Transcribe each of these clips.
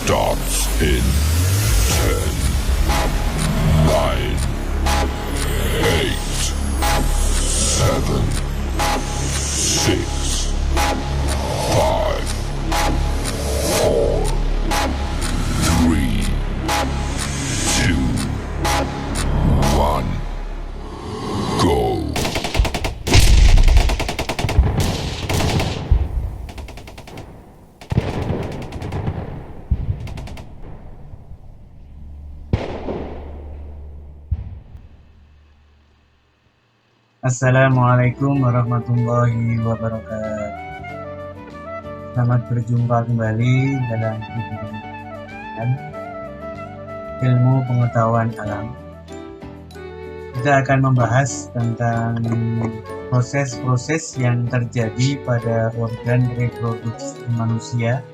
starts in 10, 9, 8, 7, 6, 5, 4, 3, 2, 1, go. Assalamualaikum warahmatullahi wabarakatuh. Selamat berjumpa kembali dalam video ilmu pengetahuan alam. Kita akan membahas tentang proses-proses yang terjadi pada organ reproduksi manusia.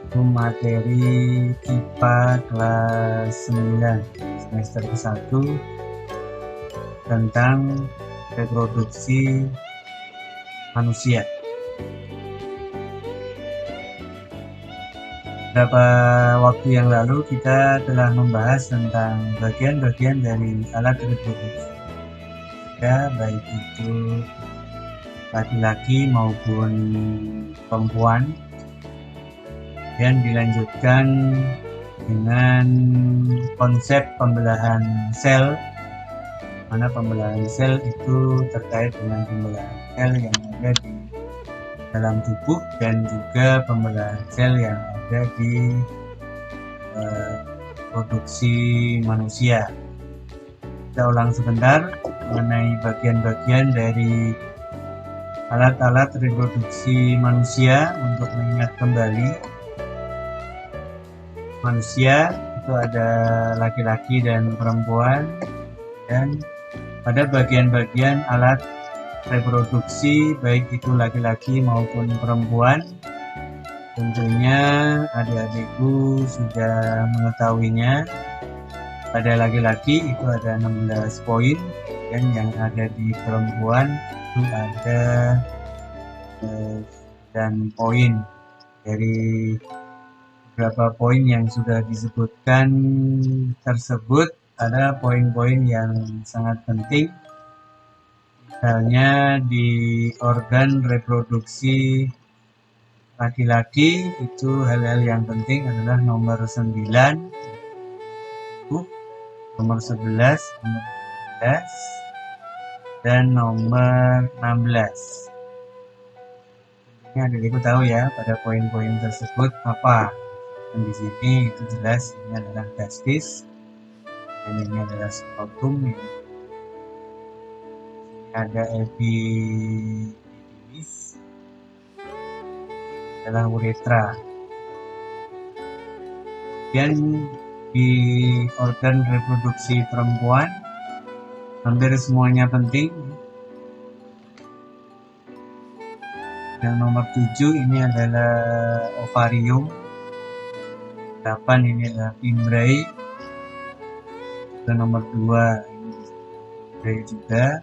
Itu materi IPA kelas 9 semester ke-1 tentang reproduksi manusia. Beberapa waktu yang lalu kita telah membahas tentang bagian-bagian dari alat reproduksi, ya, baik itu laki-laki maupun perempuan, dan dilanjutkan dengan konsep pembelahan sel, mana pembelahan sel itu terkait dengan pembelahan sel yang ada di dalam tubuh dan juga pembelahan sel yang ada di produksi manusia. Kita ulang sebentar mengenai bagian-bagian dari alat-alat reproduksi manusia untuk mengingat kembali. Manusia itu ada laki-laki dan perempuan, dan pada bagian-bagian alat reproduksi baik itu laki-laki maupun perempuan, tentunya adik-adikku sudah mengetahuinya. Pada laki-laki itu ada 16 poin, dan yang ada di perempuan itu ada 9 poin. Dari beberapa poin yang sudah disebutkan tersebut, ada poin-poin yang sangat penting. Misalnya di organ reproduksi laki-laki itu hal-hal yang penting adalah nomor 9, nomor 11, nomor 12, dan nomor 16. Ini adikku tahu ya pada poin-poin tersebut apa. Dan di sini itu jelas ini adalah testis. Dan ini adalah skrotum, ini ada epididymis, adalah uretra. Dan di organ reproduksi perempuan hampir semuanya penting. Yang nomor 7 ini adalah ovarium, 8 ini adalah imbrei, dan nomor 2 ini juga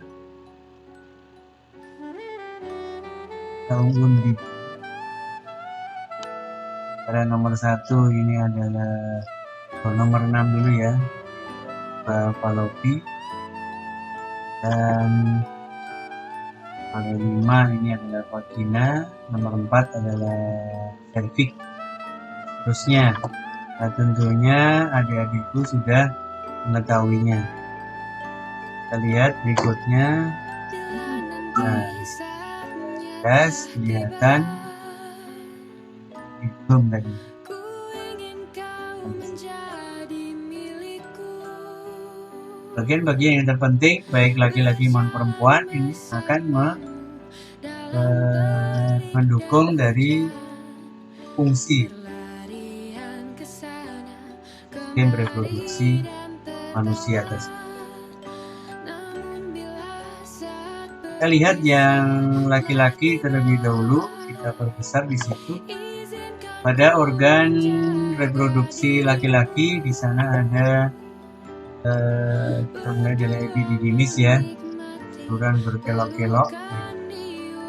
undi. Pada nomor 1 ini adalah nomor 6 dulu ya, fallopi, dan nomor 5 ini adalah vagina, nomor 4 adalah cervix, terusnya. Nah, tentunya adik-adikku sudah mengetahuinya. Kita lihat berikutnya. Nah, jelas kelihatan hidung tadi. Bagian-bagian yang terpenting baik laki-laki maupun perempuan ini akan mendukung dari fungsi sistem reproduksi manusia tersebut. Kita lihat yang laki-laki terlebih dahulu, kita perbesar di situ. Pada organ reproduksi laki-laki di sana ada kita mulai dari epididymis ya, saluran berkelok-kelok,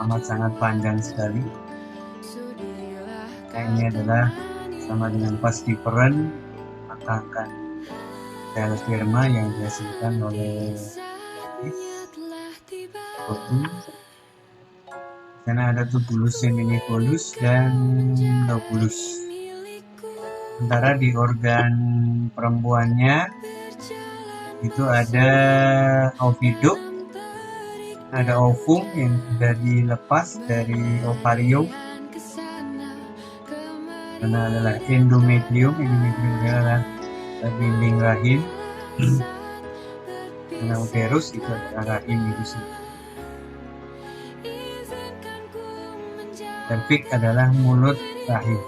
amat sangat panjang sekali. Nah, ini adalah sama dengan pas different, maka akan sel sperma yang dihasilkan oleh protein. Di sana ada tubulus, seminifolus, dan lobulus. Sementara di organ perempuannya itu ada oviduct, ada ovum yang sudah dilepas dari ovarium, karena adalah endometrium adalah dinding rahim, karena uterus itu adalah rahim itu sendiri. Cervix adalah mulut rahim.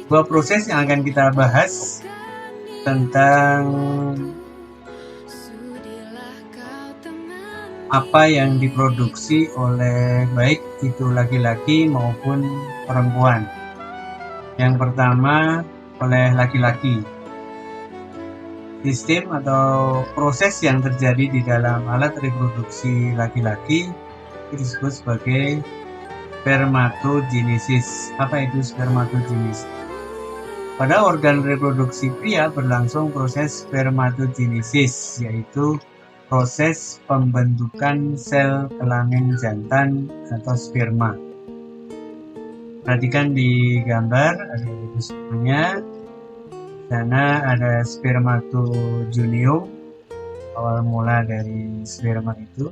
Dua proses yang akan kita bahas tentang apa yang diproduksi oleh baik itu laki-laki maupun perempuan. Yang pertama oleh laki-laki. Sistem atau proses yang terjadi di dalam alat reproduksi laki-laki itu disebut sebagai spermatogenesis. Apa itu spermatogenesis? Pada organ reproduksi pria berlangsung proses spermatogenesis, yaitu proses pembentukan sel kelamin jantan atau sperma. Perhatikan di gambar, ada semuanya. Di sana ada spermatogonium, awal mula dari sperma itu,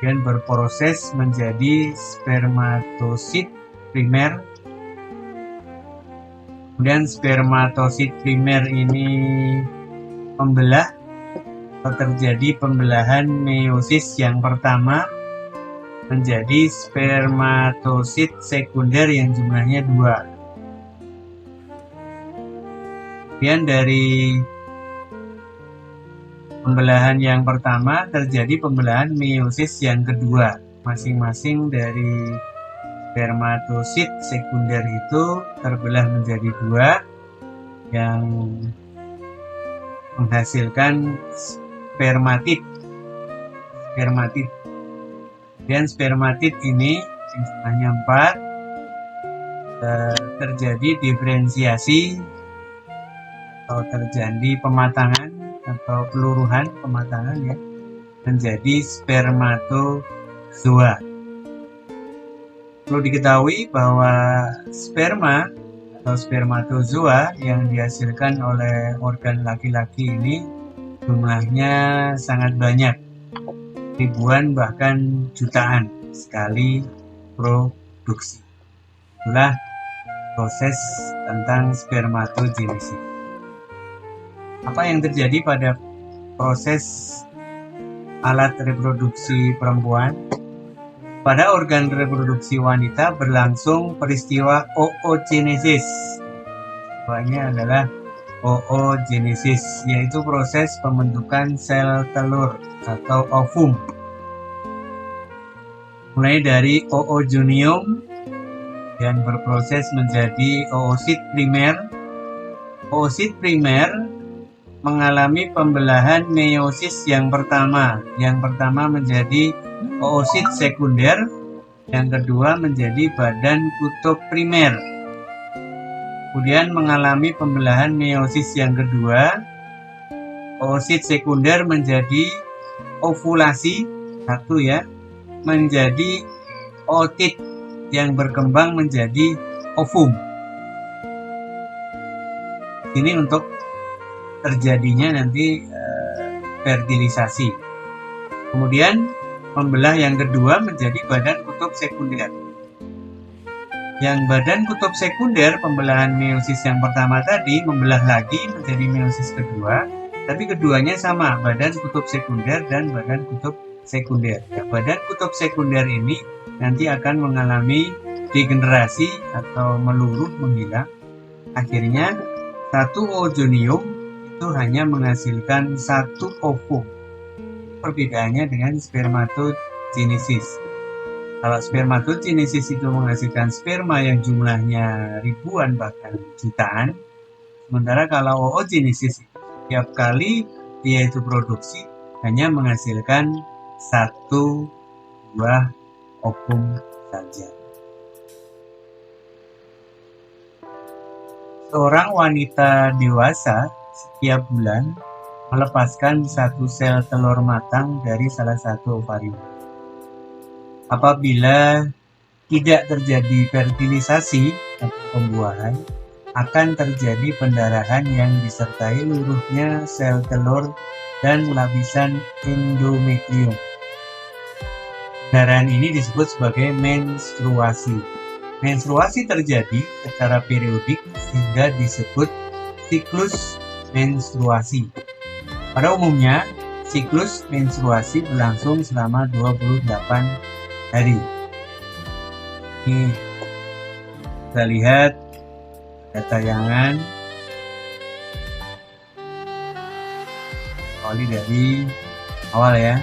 kemudian berproses menjadi spermatosit primer. Kemudian spermatosit primer ini membelah, atau terjadi pembelahan meiosis yang pertama menjadi spermatosit sekunder yang jumlahnya 2. Kemudian dari pembelahan yang pertama terjadi pembelahan meiosis yang kedua. Masing-masing dari spermatosit sekunder itu terbelah menjadi 2 yang menghasilkan spermatid. Dan spermatid ini jumlahnya 4, terjadi diferensiasi atau terjadi pematangan atau peluruhan pematangan ya menjadi spermatozoa. Perlu diketahui bahwa sperma atau spermatozoa yang dihasilkan oleh organ laki-laki ini jumlahnya sangat banyak, ribuan bahkan jutaan sekali produksi. Itulah proses tentang spermatogenesis. Apa yang terjadi pada proses alat reproduksi perempuan? Pada organ reproduksi wanita berlangsung peristiwa oogenesis. Namanya adalah oogenesis, yaitu proses pembentukan sel telur atau ovum. Mulai dari oogonium dan berproses menjadi oosit primer. Oosit primer mengalami pembelahan meiosis yang pertama. Yang pertama menjadi oosit sekunder, yang kedua menjadi badan kutub primer. Kemudian mengalami pembelahan meiosis yang kedua, oosit sekunder menjadi ovulasi, menjadi ootit yang berkembang menjadi ovum. Ini untuk terjadinya nanti fertilisasi. Kemudian membelah yang kedua menjadi badan kutub sekunder. Yang badan kutub sekunder, pembelahan meiosis yang pertama tadi membelah lagi menjadi meiosis kedua, tapi keduanya sama, badan kutub sekunder dan badan kutub sekunder. Ya, badan kutub sekunder ini nanti akan mengalami degenerasi atau meluruh, menghilang. Akhirnya satu oogonium itu hanya menghasilkan satu ovum. Perbedaannya dengan spermatogenesis. Kalau spermatogenesis itu menghasilkan sperma yang jumlahnya ribuan bahkan jutaan, sementara kalau oogenesis setiap kali dia itu produksi hanya menghasilkan satu buah ovum saja. Seorang wanita dewasa setiap bulan melepaskan satu sel telur matang dari salah satu ovarium. Apabila tidak terjadi fertilisasi atau pembuahan, akan terjadi pendarahan yang disertai luruhnya sel telur dan lapisan endometrium. Pendarahan ini disebut sebagai menstruasi. Menstruasi terjadi secara periodik sehingga disebut siklus menstruasi. Pada umumnya, siklus menstruasi berlangsung selama 28 hari. Ini kita lihat ada tayangan awali dari awal ya.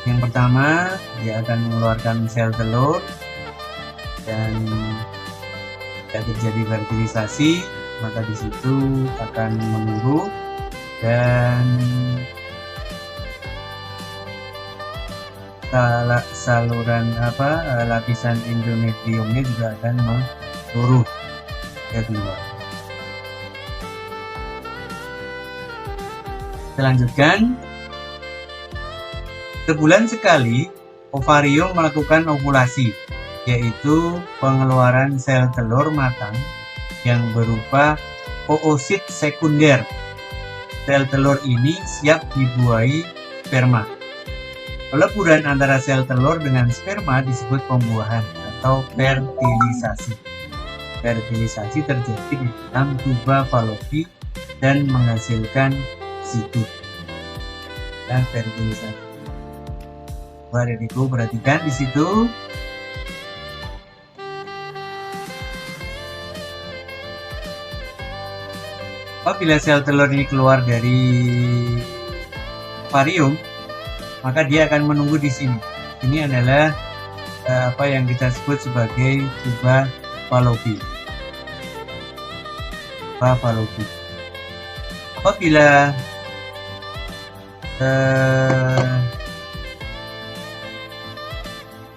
Yang pertama, dia akan mengeluarkan sel telur dan tidak terjadi fertilisasi, maka di situ akan menurun dan saluran lapisan endometriumnya juga akan menurun ke keluar. Kita lanjutkan. Sebulan sekali, ovarium melakukan ovulasi, yaitu pengeluaran sel telur matang yang berupa oosit sekunder. Sel telur ini siap dibuahi sperma. Peleburan antara sel telur dengan sperma disebut pembuahan atau fertilisasi. Fertilisasi terjadi di dalam tuba Fallopi dan menghasilkan zigot. Dan fertilisasi. Adikku perhatikan di situ. Apabila sel telur ini keluar dari ovarium, maka dia akan menunggu di sini. Ini adalah apa yang kita sebut sebagai tuba Fallopi. Tuba Fallopi. Apabila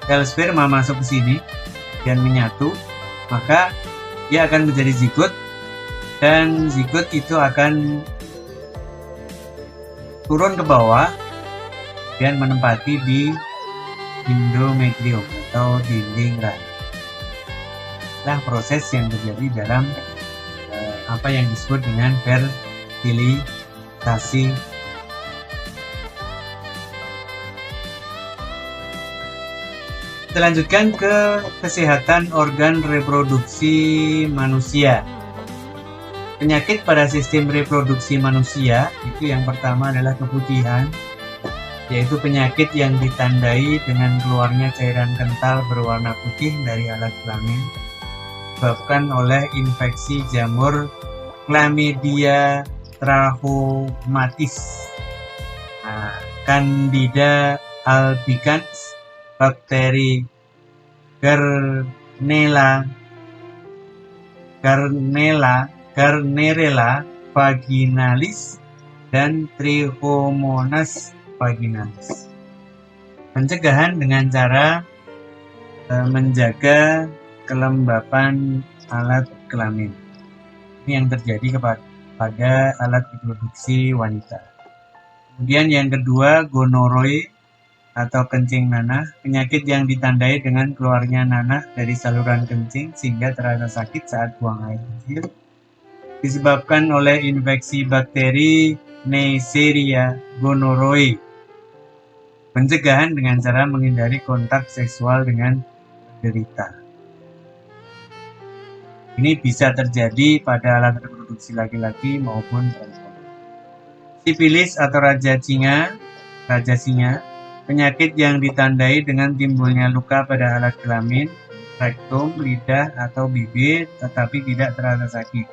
sel sperma masuk ke sini dan menyatu, maka dia akan menjadi zigot dan zigot itu akan turun ke bawah dan menempati di endometrium atau dinding rahim. Nah, proses yang terjadi dalam apa yang disebut dengan fertilisasi. Kita lanjutkan ke kesehatan organ reproduksi manusia. Penyakit pada sistem reproduksi manusia itu yang pertama adalah keputihan, yaitu penyakit yang ditandai dengan keluarnya cairan kental berwarna putih dari alat kelamin disebabkan oleh infeksi jamur Chlamydia trachomatis, Candida albicans, bakteri Gardnerella vaginalis dan Trichomonas vaginalis. Pencegahan dengan cara menjaga kelembapan alat kelamin. Ini yang terjadi pada alat reproduksi wanita. Kemudian yang kedua, gonorrhea atau kencing nanah, penyakit yang ditandai dengan keluarnya nanah dari saluran kencing sehingga terasa sakit saat buang air kecil, disebabkan oleh infeksi bakteri Neisseria gonorrhoeae. Pencegahan dengan cara menghindari kontak seksual dengan penderita. Ini bisa terjadi pada alat reproduksi laki-laki maupun perempuan. Sifilis atau raja singa, penyakit yang ditandai dengan timbulnya luka pada alat kelamin, rektum, lidah, atau bibir, tetapi tidak terasa sakit.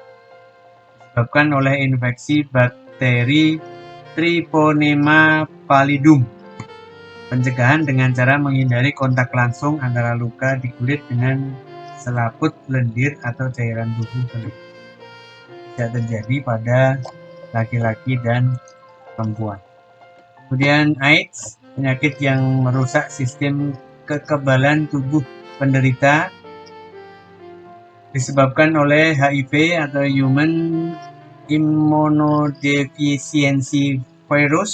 Disebabkan oleh infeksi bakteri Treponema pallidum. Pencegahan dengan cara menghindari kontak langsung antara luka di kulit dengan selaput, lendir, atau cairan tubuh kulit. Bisa terjadi pada laki-laki dan perempuan. Kemudian AIDS, penyakit yang merusak sistem kekebalan tubuh penderita disebabkan oleh HIV atau Human Immunodeficiency Virus.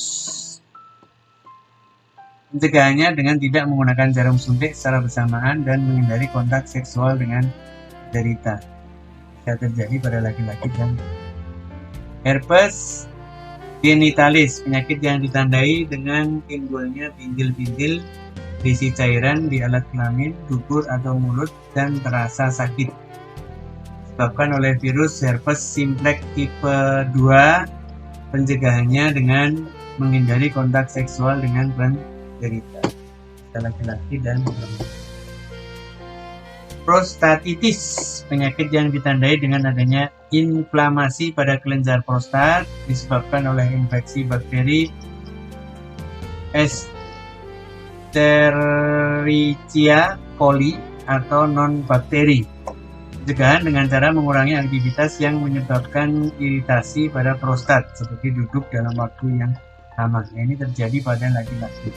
Pencegahannya dengan tidak menggunakan jarum suntik secara bersamaan dan menghindari kontak seksual dengan penderita. Bisa terjadi pada laki-laki dan herpes genitalis, penyakit yang ditandai dengan timbulnya bintil-bintil berisi cairan di alat kelamin, dubur atau mulut dan terasa sakit. Disebabkan oleh virus herpes simplex tipe 2. Pencegahannya dengan menghindari kontak seksual dengan penderita, laki-laki dan perempuan. Prostatitis, penyakit yang ditandai dengan adanya inflamasi pada kelenjar prostat disebabkan oleh infeksi bakteri Escherichia coli atau non-bakteri. Pencegahan dengan cara mengurangi aktivitas yang menyebabkan iritasi pada prostat seperti duduk dalam waktu yang lama. Ini terjadi pada laki-laki.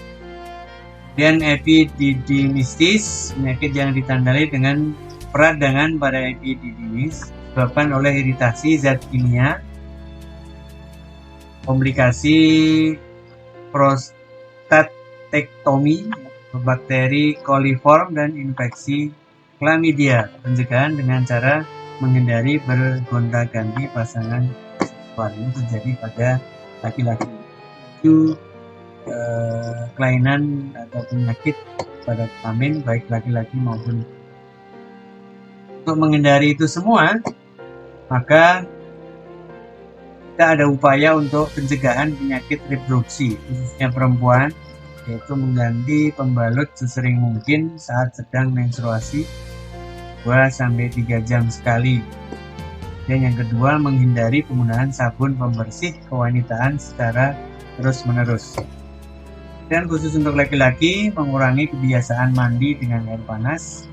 Dan epididymitis, penyakit yang ditandai dengan peradangan pada epididymis disebabkan oleh iritasi zat kimia, komplikasi prostatektomi, bakteri coliform, dan infeksi chlamydia. Pencegahan dengan cara menghindari bergonta-ganti pasangan seksual. Ini terjadi pada laki-laki. Itu kelainan atau penyakit pada kelamin baik laki-laki maupun. Untuk menghindari itu semua, maka kita ada upaya untuk pencegahan penyakit reproduksi khususnya perempuan, yaitu mengganti pembalut sesering mungkin saat sedang menstruasi 2-3 jam sekali. Dan yang kedua, menghindari penggunaan sabun pembersih kewanitaan secara terus-menerus. Dan khusus untuk laki-laki, mengurangi kebiasaan mandi dengan air panas.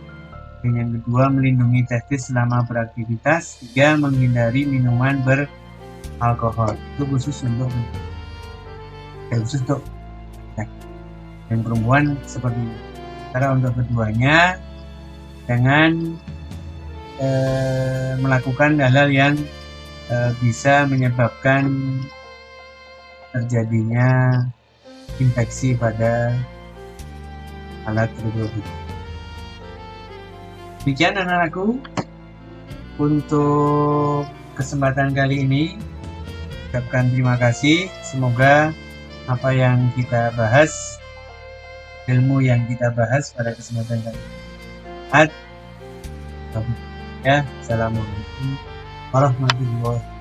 Dan yang kedua, melindungi testis selama beraktivitas. 3, menghindari minuman beralkohol. Itu khusus untuk dan perempuan seperti itu. Cara untuk keduanya, jangan melakukan hal-hal yang bisa menyebabkan terjadinya infeksi pada alat reproduksi. Demikian anak-anakku untuk kesempatan kali ini. Ucapkan terima kasih. Semoga apa yang kita bahas, ilmu yang kita bahas pada kesempatan kali ini. Assalamualaikum warahmatullahi wabarakatuh.